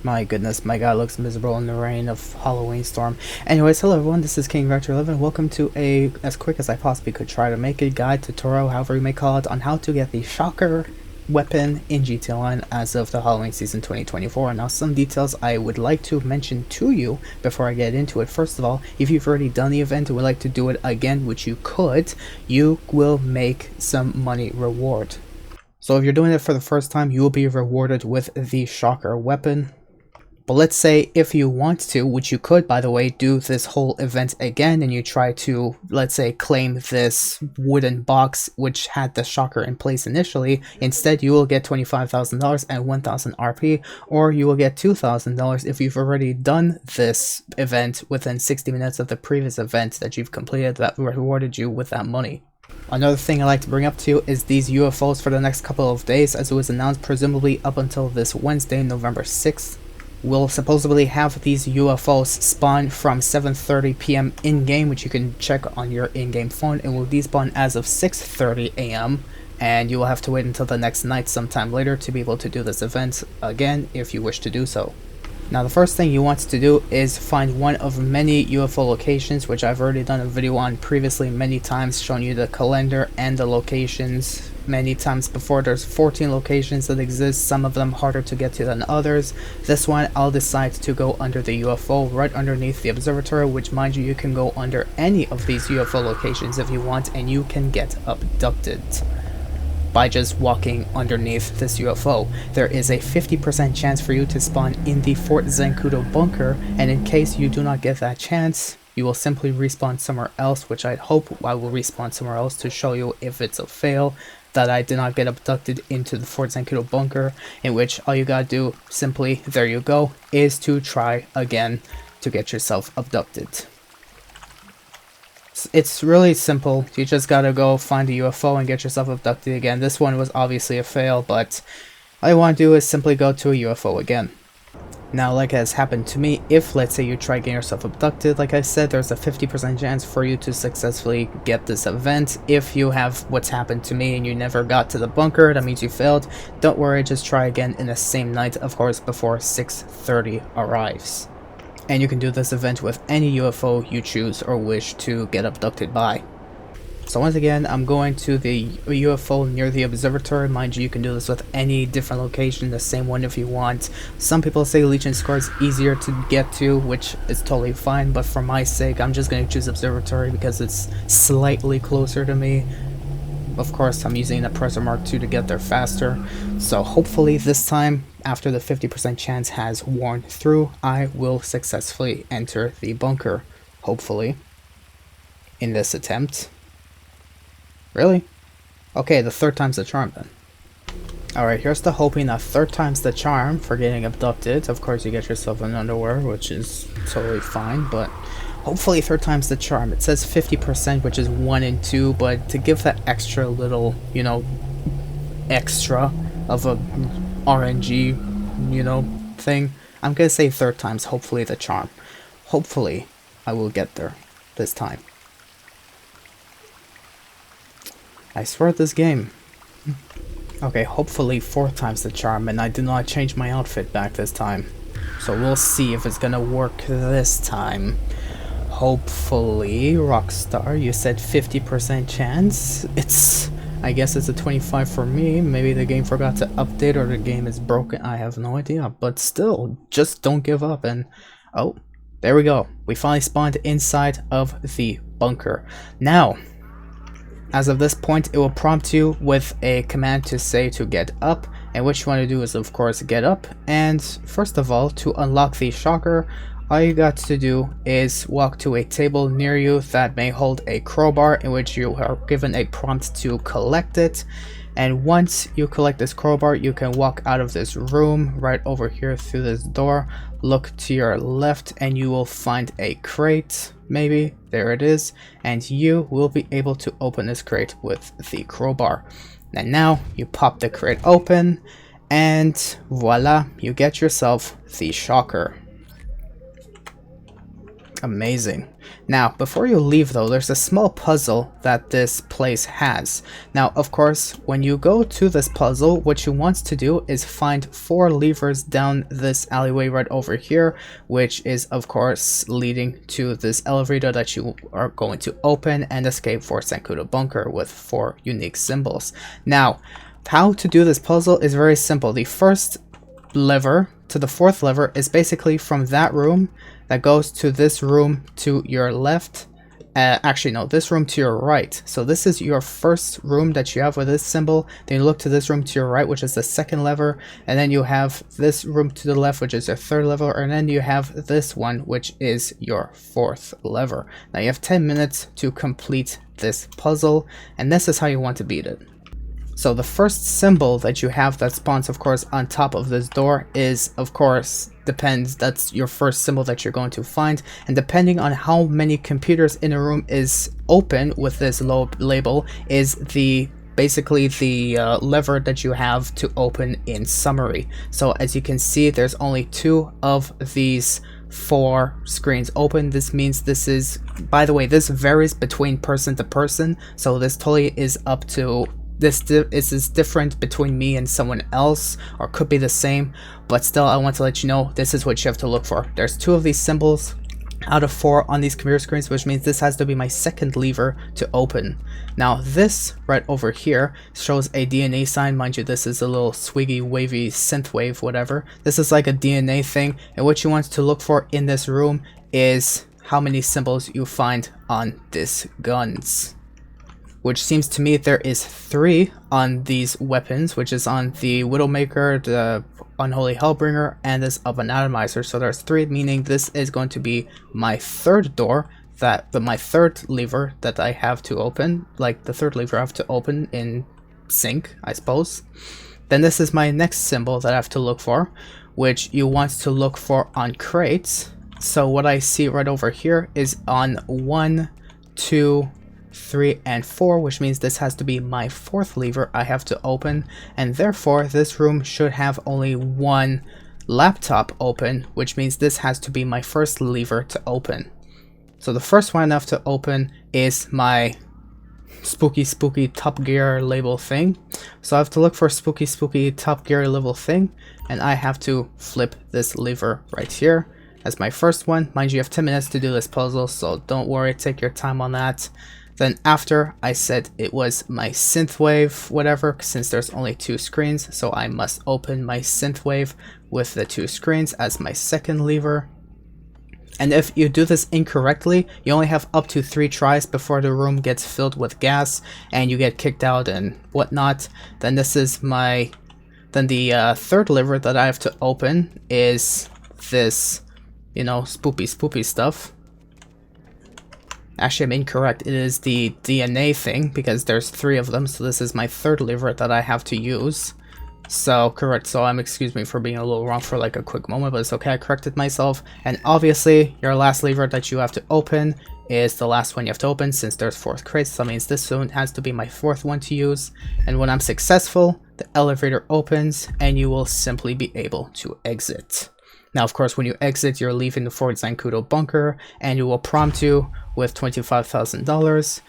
My goodness, my guy looks miserable in the rain of Halloween storm. Anyways, hello everyone, this is King Vector 11. Welcome to a, as quick as I possibly could try to make a guide, tutorial, however you may call it, on how to get the Shocker weapon in GTA Online as of the Halloween season 2024. Now, some details I would like to mention to you before I get into it. First of all, if you've already done the event and would like to do it again, which you could, you will make some money reward. So if you're doing it for the first time, you will be rewarded with the Shocker weapon. But let's say if you want to, which you could by the way, do this whole event again and you try to, let's say, claim this wooden box which had the Shocker in place initially, instead you will get $25,000 and 1,000 RP, or you will get $2,000 if you've already done this event within 60 minutes of the previous event that you've completed that rewarded you with that money. Another thing I like to bring up to you is these UFOs for the next couple of days, as it was announced presumably up until this Wednesday, November 6th. We'll supposedly have these UFOs spawn from 7:30 p.m. in-game, which you can check on your in-game phone. It will despawn as of 6:30 a.m. and you will have to wait until the next night sometime later to be able to do this event again if you wish to do so. Now, the first thing you want to do is find one of many UFO locations, which I've already done a video on previously many times, showing you the calendar and the locations many times before. There's 14 locations that exist, some of them harder to get to than others. This one, I'll decide to go under the UFO right underneath the observatory, which, mind you can go under any of these UFO locations if you want, and you can get abducted by just walking underneath this UFO. There is a 50% chance for you to spawn in the Fort Zancudo Bunker, and in case you do not get that chance, you will simply respawn somewhere else, which I hope I will respawn somewhere else to show you if it's a fail that I did not get abducted into the Fort Zancudo Bunker, in which all you gotta do, simply, there you go, is to try again to get yourself abducted. It's really simple. You just gotta go find a UFO and get yourself abducted again. This one was obviously a fail, but all you want to do is simply go to a UFO again. Now, like has happened to me, if let's say you try getting yourself abducted, like I said, there's a 50% chance for you to successfully get this event. If you have what's happened to me and you never got to the bunker, that means you failed. Don't worry, just try again in the same night, of course, before 6:30 arrives. And you can do this event with any UFO you choose or wish to get abducted by. So once again, I'm going to the UFO near the observatory. Mind you, you can do this with any different location, the same one if you want. Some people say Legion Square is easier to get to, which is totally fine, but for my sake, I'm just going to choose observatory because it's slightly closer to me. Of course, I'm using the Oppressor Mark II to get there faster, so hopefully this time, after the 50% chance has worn through, I will successfully enter the bunker, hopefully, in this attempt. Really? Okay, the third time's the charm then. Alright, here's the hoping that third time's the charm for getting abducted. Of course, you get yourself an underwear, which is totally fine, but hopefully third time's the charm. It says 50%, which is 1 in 2, but to give that extra little, you know, extra of a RNG, you know, thing, I'm gonna say third time's hopefully the charm. Hopefully I will get there this time. I swear at this game. Okay, hopefully fourth time's the charm, and I did not change my outfit back this time. So we'll see if it's gonna work this time. Hopefully, Rockstar, you said 50% chance. I guess it's a 25 for me. Maybe the game forgot to update or the game is broken. I have no idea, but still, just don't give up. And oh, there we go. We finally spawned inside of the bunker. Now, as of this point, it will prompt you with a command to say to get up, and what you want to do is of course get up. And first of all, to unlock the Shocker, all you got to do is walk to a table near you that may hold a crowbar, in which you are given a prompt to collect it. And once you collect this crowbar, you can walk out of this room right over here through this door, look to your left, and you will find a crate. Maybe there it is, and you will be able to open this crate with the crowbar. And now you pop the crate open, and voila, you get yourself the Shocker. Amazing. Now, before you leave though, there's a small puzzle that this place has. Now, of course, when you go to this puzzle, what you want to do is find 4 levers down this alleyway right over here, which is of course leading to this elevator that you are going to open and escape Fort Zancudo Bunker with 4 unique symbols. Now, how to do this puzzle is very simple. The first lever to the 4th lever is basically from that room that goes to this room to your left. Actually no, this room to your right. So this is your first room that you have with this symbol. Then you look to this room to your right, which is the 2nd lever, and then you have this room to the left, which is your 3rd lever, and then you have this one, which is your 4th lever. Now you have 10 minutes to complete this puzzle, and this is how you want to beat it. So the first symbol that you have that spawns, of course, on top of this door is, of course, that's your first symbol that you're going to find. And depending on how many computers in a room is open with this label is basically the lever that you have to open in summary. So as you can see, there's only 2 of these 4 screens open. This means this is, by the way, this varies between person to person. So this totally is up to this is different between me and someone else, or could be the same, but still I want to let you know this is what you have to look for. There's 2 of these symbols out of 4 on these computer screens, which means this has to be my 2nd lever to open. Now this right over here shows a DNA sign. Mind you, this is a little swiggy wavy synthwave whatever. This is like a DNA thing, and what you want to look for in this room is how many symbols you find on these guns, which seems to me there is 3 on these weapons, which is on the Widowmaker, the Unholy Hellbringer, and this of an Atomizer. So there's 3, meaning this is going to be my 3rd door, my 3rd lever that I have to open, like the 3rd lever I have to open in sync, I suppose. Then this is my next symbol that I have to look for, which you want to look for on crates. So what I see right over here is on 1, 2, 3, and 4, which means this has to be my 4th lever I have to open, and therefore this room should have only 1 laptop open, which means this has to be my 1st lever to open. So the first one I have to open is my spooky Top Gear label thing. So I have to look for spooky Top Gear level thing, and I have to flip this lever right here as my first one. Mind you, you have 10 minutes to do this puzzle, so don't worry, take your time on that. Then after, I said it was my synthwave whatever, since there's only 2 screens, so I must open my synthwave with the 2 screens as my 2nd lever. And if you do this incorrectly, you only have up to 3 tries before the room gets filled with gas and you get kicked out and whatnot. Then this is the 3rd lever that I have to open is this, you know, spoopy stuff. Actually, I'm incorrect. It is the DNA thing, because there's 3 of them, so this is my 3rd lever that I have to use. So, correct. So, excuse me for being a little wrong for like a quick moment, but it's okay, I corrected myself. And obviously, your last lever that you have to open is the last one you have to open, since there's 4th crates, so that means this one has to be my 4th one to use. And when I'm successful, the elevator opens, and you will simply be able to exit. Now, of course, when you exit, you're leaving the Fort Zancudo Bunker, and it will prompt you with $25,000,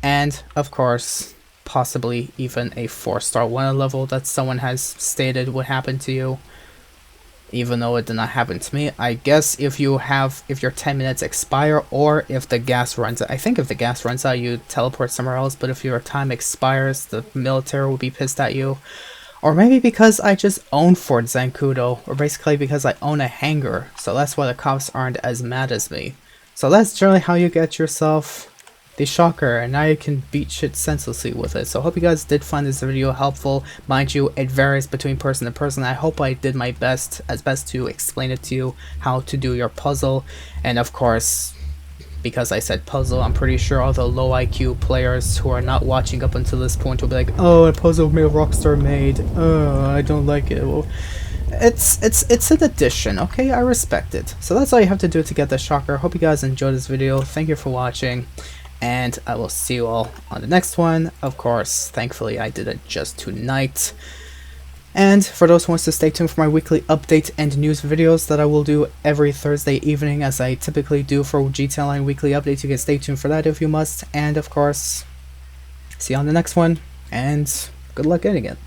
and, of course, possibly even a 4-star wanted level that someone has stated would happen to you, even though it did not happen to me. I guess if your 10 minutes expire, or if the gas runs out. I think if the gas runs out, you teleport somewhere else, but if your time expires, the military will be pissed at you. Or maybe because I just own Fort Zancudo, or basically because I own a hangar, so that's why the cops aren't as mad as me. So that's generally how you get yourself the shocker, and now you can beat shit senselessly with it. So I hope you guys did find this video helpful. Mind you, it varies between person to person. I hope I did my best to explain it to you how to do your puzzle. And of course, because I said puzzle, I'm pretty sure all the low IQ players who are not watching up until this point will be like, oh, a puzzle Rockstar made, oh, I don't like it. Well, it's an addition, okay? I respect it. So that's all you have to do to get the shocker. Hope you guys enjoyed this video. Thank you for watching, and I will see you all on the next one. Of course, thankfully I did it just tonight. And for those who wants to stay tuned for my weekly update and news videos that I will do every Thursday evening, as I typically do for GTA Online weekly updates, you can stay tuned for that if you must. And of course, see you on the next one, and good luck getting it.